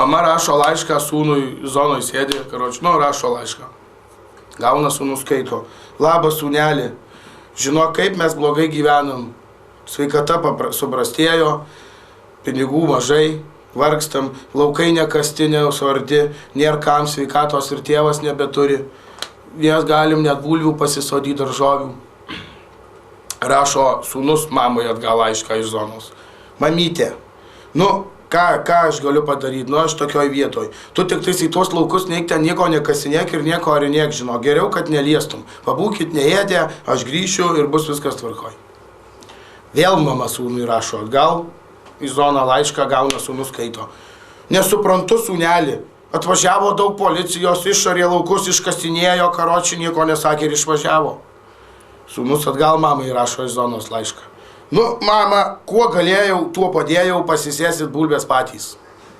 Mama rašo laišką sūnui, zonoj sėdi, rašo laišką. Gauna sūnus skaito. Labas sūnelį, žinok, kaip mes blogai gyvenam. Sveikata suprastėjo, pinigų mažai, vargstam, laukai nekastinė, suarti, nėra kam sveikatos ir tėvas nebeturi. Jas galim net bulvių pasisodyti daržovių. Rašo sūnus mamai atgal laišką iš zonos. Mamytė, ką aš galiu padaryti, aš tokioj vietoj. Tu tik tais į tuos laukus neik ten nieko nekasinėk ir nieko arinėk, geriau, kad neliestum. Pabūkit neėdė, aš grįšiu ir bus viskas tvarkoj. Vėl mama sūnui rašo atgal, į zoną laišką gauna sūnus skaito. Nesuprantu, sūnelį, atvažiavo daug policijos, išarė laukus, iškasinėjo, karočiui nieko nesakė ir išvažiavo. Sūnus atgal mamai rašo iš zonos laišką. Mama, kuo galėjau, tuo padėjau, pasisėsit bulbės patys.